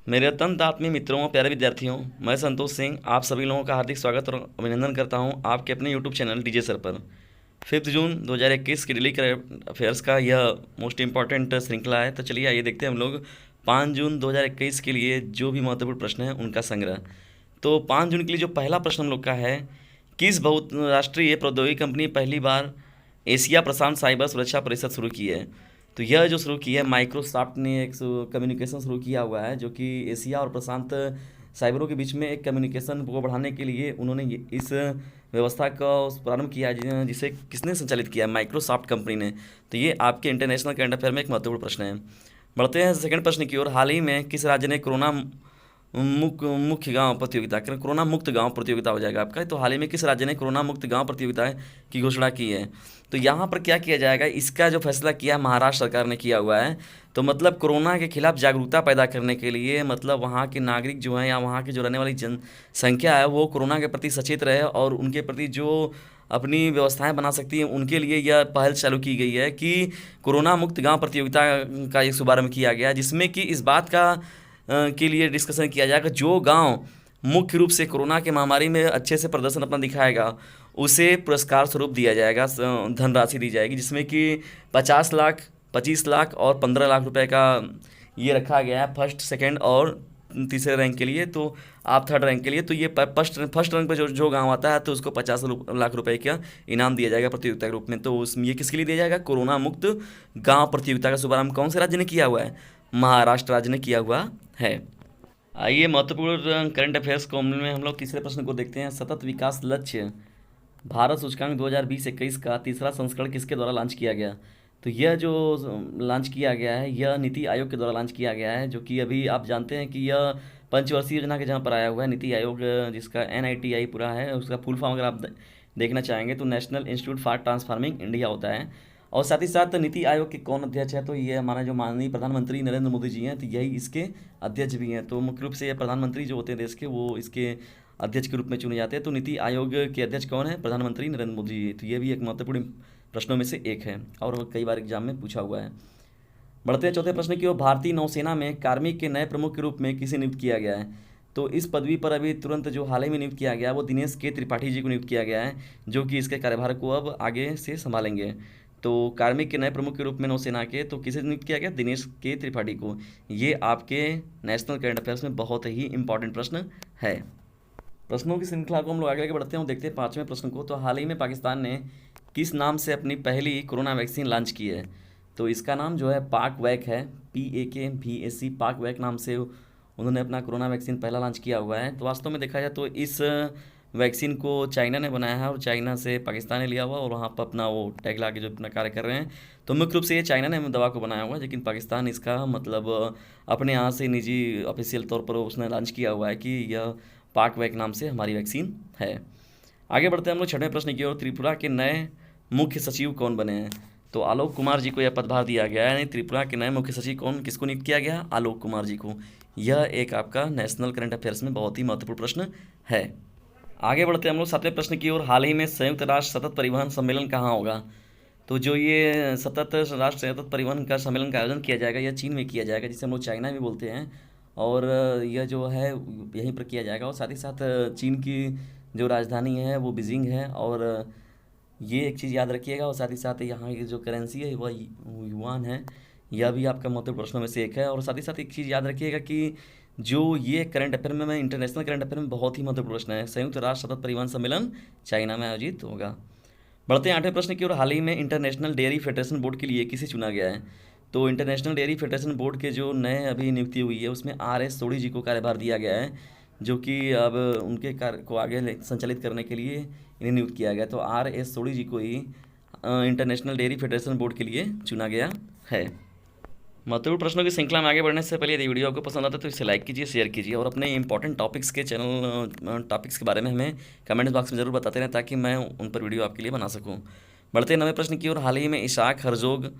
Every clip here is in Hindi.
मेरे अत्यंत आत्मीय मित्रों, प्यारे विद्यार्थियों, मैं संतोष सिंह आप सभी लोगों का हार्दिक स्वागत और अभिनंदन करता हूं आपके अपने यूट्यूब चैनल डीजे सर पर। 5 जून 2021 की डेली करंट अफेयर्स का यह मोस्ट इम्पॉर्टेंट श्रृंखला है। तो चलिए आइए देखते हैं हम लोग 5 जून 2021 के लिए जो भी महत्वपूर्ण प्रश्न हैं उनका संग्रह। तो 5 जून के लिए जो पहला प्रश्न हम लोग का है, किस बहुराष्ट्रीय प्रौद्योगिकी कंपनी पहली बार एशिया प्रशांत साइबर सुरक्षा परिषद शुरू की है? तो यह जो शुरू की है, माइक्रोसॉफ्ट ने एक कम्युनिकेशन शुरू किया हुआ है जो कि एशिया और प्रशांत साइबरों के बीच में एक कम्युनिकेशन को बढ़ाने के लिए उन्होंने इस व्यवस्था का प्रारंभ किया है, जिसे किसने संचालित किया है? माइक्रोसॉफ्ट कंपनी ने। तो ये आपके इंटरनेशनल करंट अफेयर में एक महत्वपूर्ण प्रश्न है। बढ़ते हैं सेकंड प्रश्न की ओर। हाल ही में किस राज्य ने मुख्य गांव प्रतियोगिता, कोरोना मुक्त गांव प्रतियोगिता हो जाएगा आपका, तो हाल ही में किस राज्य ने कोरोना मुक्त गांव प्रतियोगिता की घोषणा की है? तो यहाँ पर क्या किया जाएगा, इसका जो फैसला किया महाराष्ट्र सरकार ने किया हुआ है। तो मतलब कोरोना के खिलाफ जागरूकता पैदा करने के लिए, मतलब वहाँ के नागरिक जो हैं या वहाँ की जो रहने वाली जनसंख्या है वो कोरोना के प्रति सचेत रहे और उनके प्रति जो अपनी व्यवस्थाएं बना सकती हैं उनके लिए यह पहल चालू की गई है कि कोरोना मुक्त गांव प्रतियोगिता का एक शुभारंभ किया गया, जिसमें कि इस बात का के लिए डिस्कशन किया जाएगा जो गांव मुख्य रूप से कोरोना के महामारी में अच्छे से प्रदर्शन अपना दिखाएगा उसे पुरस्कार स्वरूप दिया जाएगा, धनराशि दी जाएगी, जिसमें कि 50 लाख, 25 लाख और 15 लाख रुपए का ये रखा गया है फर्स्ट, सेकंड और तीसरे रैंक के लिए। तो आप थर्ड रैंक के लिए, तो ये फर्स्ट रैंक पे जो गांव आता है तो उसको 50 लाख रुपए का इनाम दिया जाएगा प्रतियोगिता के रूप में। तो उसमें ये किसके लिए दिया जाएगा? कोरोना मुक्त गांव प्रतियोगिता का शुभारंभ कौन से राज्य ने किया हुआ है? महाराष्ट्र राज्य ने किया हुआ है। आइए महत्वपूर्ण करंट अफेयर्स को में हम लोग तीसरे प्रश्न को देखते हैं। सतत विकास लक्ष्य भारत सूचकांक 2020-21 का तीसरा संस्करण किसके द्वारा लॉन्च किया गया? तो यह जो लॉन्च किया गया है यह नीति आयोग के द्वारा लॉन्च किया गया है, जो कि अभी आप जानते हैं कि यह पंचवर्षीय योजना के जहाँ पर आया हुआ है नीति आयोग, जिसका NITI पूरा है। उसका फुल फॉर्म अगर आप देखना चाहेंगे तो national institute for transforming India होता है। और साथ ही साथ नीति आयोग के कौन अध्यक्ष है? तो ये हमारा जो माननीय प्रधानमंत्री नरेंद्र मोदी जी हैं, तो यही इसके अध्यक्ष भी हैं। तो मुख्य रूप से ये प्रधानमंत्री जो होते हैं देश के, वो इसके अध्यक्ष के रूप में चुने जाते हैं। तो नीति आयोग के अध्यक्ष कौन है? प्रधानमंत्री नरेंद्र मोदी जी। तो ये भी एक महत्वपूर्ण प्रश्नों में से एक है और कई बार एग्जाम में पूछा हुआ है। बढ़ते हैं चौथे प्रश्न की ओर। भारतीय नौसेना में कार्मिक के नए प्रमुख के रूप में किसे नियुक्त किया गया है? तो इस पदवी पर अभी तुरंत जो हाल ही में नियुक्त किया गया वो दिनेश के त्रिपाठी जी को नियुक्त किया गया है, जो कि इसके कार्यभार को अब आगे से संभालेंगे। तो कार्मिक के नए प्रमुख के रूप में नौसेना के तो किसे नियुक्त किया गया? दिनेश के त्रिपाठी को। ये आपके नेशनल करंट अफेयर्स में बहुत ही इंपॉर्टेंट प्रश्न है। प्रश्नों की श्रृंखला को हम लोग आगे लेके बढ़ते हैं, देखते हैं पाँचवें प्रश्न को। तो हाल ही में पाकिस्तान ने किस नाम से अपनी पहली कोरोना वैक्सीन लॉन्च की है? तो इसका नाम जो है पाक वैक है, PAKVAC, पाक वैक नाम से उन्होंने अपना कोरोना वैक्सीन पहला लॉन्च किया हुआ है। तो वास्तव में देखा जाए तो इस वैक्सीन को चाइना ने बनाया है और चाइना से पाकिस्तान ने लिया हुआ और वहाँ पर अपना वो टैग ला के जो अपना कार्य कर रहे हैं। तो मुख्य रूप से ये चाइना ने दवा को बनाया हुआ है, लेकिन पाकिस्तान इसका मतलब अपने यहाँ से निजी ऑफिशियल तौर पर उसने लॉन्च किया हुआ है कि यह पाक वैक नाम से हमारी वैक्सीन है। आगे बढ़ते हैं हम लोग छठवें प्रश्न की ओर। त्रिपुरा के नए मुख्य सचिव कौन बने हैं? तो आलोक कुमार जी को यह पदभार दिया गया है। यानी त्रिपुरा के नए मुख्य सचिव किसको नियुक्त किया गया? आलोक कुमार जी को। यह एक आपका नेशनल करंट अफेयर्स में बहुत ही महत्वपूर्ण प्रश्न है। आगे बढ़ते हैं हम लोग सातवें प्रश्न की ओर। हाल ही में संयुक्त राष्ट्र सतत परिवहन सम्मेलन कहाँ होगा? तो जो ये सतत राष्ट्र सतत परिवहन का सम्मेलन का आयोजन किया जाएगा यह चीन में किया जाएगा, जिसे हम लोग चाइना भी बोलते हैं। और यह जो है यहीं पर किया जाएगा। और साथ ही साथ चीन की जो राजधानी है वो बीजिंग है। और ये एक चीज़ याद रखिएगा। और साथ ही साथ यहाँ की जो करेंसी है वह युआन है। यह भी आपका महत्वपूर्ण प्रश्नों में से एक है। और साथ ही साथ एक चीज़ याद रखिएगा कि जो ये करंट अफेयर में इंटरनेशनल करंट अफेयर में बहुत ही महत्वपूर्ण प्रश्न है। संयुक्त राष्ट्र सतत परिवहन सम्मेलन चाइना में आयोजित होगा। बढ़ते हैं आठवें प्रश्न की ओर। हाल ही में इंटरनेशनल डेयरी फेडरेशन बोर्ड के लिए किसे चुना गया है? तो इंटरनेशनल डेयरी फेडरेशन बोर्ड के जो नए अभी नियुक्ति हुई है उसमें RS सोढ़ी जी को कार्यभार दिया गया है, जो कि अब उनके कार्य को आगे संचालित करने के लिए इन्हें नियुक्त किया गया। तो RS सोढ़ी जी को ही इंटरनेशनल डेयरी फेडरेशन बोर्ड के लिए चुना गया है। महत्वपूर्ण प्रश्नों की श्रृंखला में आगे बढ़ने से पहले यदि वीडियो आपको पसंद आता है तो इसे लाइक कीजिए, शेयर कीजिए और अपने इंपॉर्टेंट टॉपिक्स के टॉपिक्स के बारे में हमें कमेंट बॉक्स में ज़रूर बताते रहें ताकि मैं उन पर वीडियो आपके लिए बना सकूं। बढ़ते हैं नवे प्रश्न की ओर। हाल ही में इसाक हर्जोग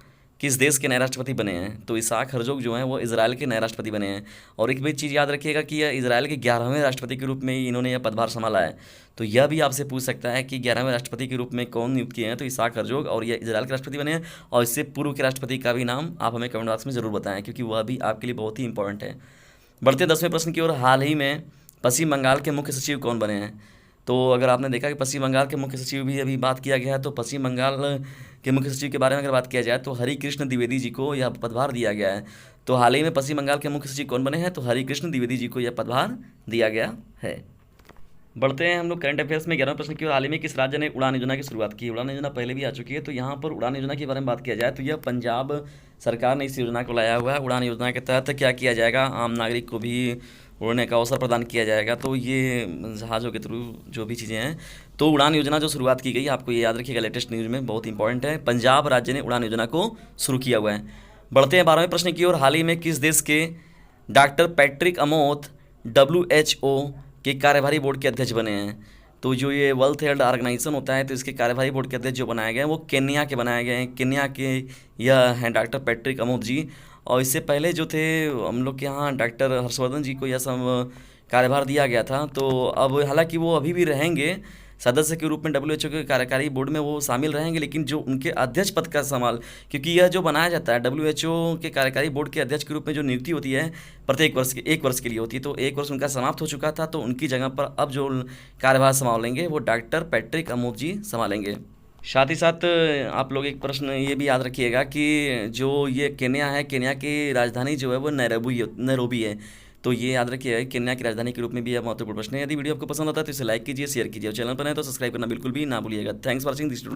किस देश के नए राष्ट्रपति बने हैं? तो इसाक हर्जोग जो हैं वो इजराइल के नए राष्ट्रपति बने हैं। और एक भी चीज़ याद रखिएगा कि यह इजराइल के 11वें राष्ट्रपति के रूप में ही इन्होंने यह पदभार संभाला है। तो यह भी आपसे पूछ सकता है कि 11वें राष्ट्रपति के रूप में कौन नियुक्त किए हैं? तो इसाक हर्जोग, और यह इजराइल के राष्ट्रपति बने हैं। और इससे पूर्व के राष्ट्रपति का भी नाम आप हमें कमेंट बॉक्स में ज़रूर बताएं, क्योंकि वह भी आपके लिए बहुत ही इंपॉर्टेंट है। बढ़ते हैं 10वें प्रश्न की ओर। हाल ही में पश्चिम बंगाल के मुख्य सचिव कौन बने हैं? तो अगर आपने देखा कि पश्चिम बंगाल के मुख्य सचिव भी अभी बात किया गया है, तो पश्चिम बंगाल के मुख्य सचिव के बारे में अगर बात किया जाए तो हरिकृष्ण द्विवेदी जी को यह पदभार दिया गया है। तो हाल ही में पश्चिम बंगाल के मुख्य सचिव कौन बने हैं? तो हरिकृष्ण द्विवेदी जी को यह पदभार दिया गया है। बढ़ते हैं हम लोग करंट अफेयर्स में 11वें प्रश्न की ओर। हाल ही में किस राज्य ने उड़ान योजना की शुरुआत की? उड़ान योजना पहले भी आ चुकी है, तो यहाँ पर उड़ान योजना के बारे में बात किया जाए तो यह पंजाब सरकार ने इस योजना को लाया हुआ है। उड़ान योजना के तहत क्या किया जाएगा? आम नागरिक को भी उड़ने का अवसर प्रदान किया जाएगा। तो ये जहाज़ों के थ्रू जो भी चीज़ें हैं, तो उड़ान योजना जो शुरुआत की गई, आपको ये याद रखिएगा, लेटेस्ट न्यूज़ में बहुत इंपॉर्टेंट है, पंजाब राज्य ने उड़ान योजना को शुरू किया हुआ है। बढ़ते हैं 12वें प्रश्न की ओर। हाल ही में किस देश के डॉक्टर पैट्रिक अमोथ WHO के कार्यकारी बोर्ड के अध्यक्ष बने हैं? तो जो ये वर्ल्ड हेल्थ ऑर्गेनाइजेशन होता है, तो इसके कार्यकारी बोर्ड के अध्यक्ष जो बनाए गए हैं वो केन्या के बनाए गए हैं। केन्या के यह हैं डॉक्टर पैट्रिक अमोथ जी। और इससे पहले जो थे हम लोग के यहाँ डॉक्टर हर्षवर्धन जी को यह सब कार्यभार दिया गया था। तो अब हालांकि वो अभी भी रहेंगे सदस्य के रूप में WHO के कार्यकारी बोर्ड में वो शामिल रहेंगे, लेकिन जो उनके अध्यक्ष पद का संभाल, क्योंकि यह जो बनाया जाता है WHO के कार्यकारी बोर्ड के अध्यक्ष के रूप में जो नियुक्ति होती है प्रत्येक वर्ष के 1 वर्ष के लिए होती है, तो 1 वर्ष उनका समाप्त हो चुका था, तो उनकी जगह पर अब जो कार्यभार संभालेंगे वो डॉक्टर पैट्रिक अमोथ जी संभालेंगे। साथ ही साथ आप लोग एक प्रश्न ये भी याद रखिएगा कि जो ये केन्या है, केन्या की राजधानी जो है वो नैरोबी है। तो ये याद रखिएगा कि केन्या की राजधानी के रूप में भी यह महत्वपूर्ण प्रश्न है। यदि वीडियो आपको पसंद आता है तो इसे लाइक कीजिए, शेयर कीजिए और चैनल पर है तो सब्सक्राइब करना बिल्कुल भी ना भूलिएगा। Thanks for watching this video.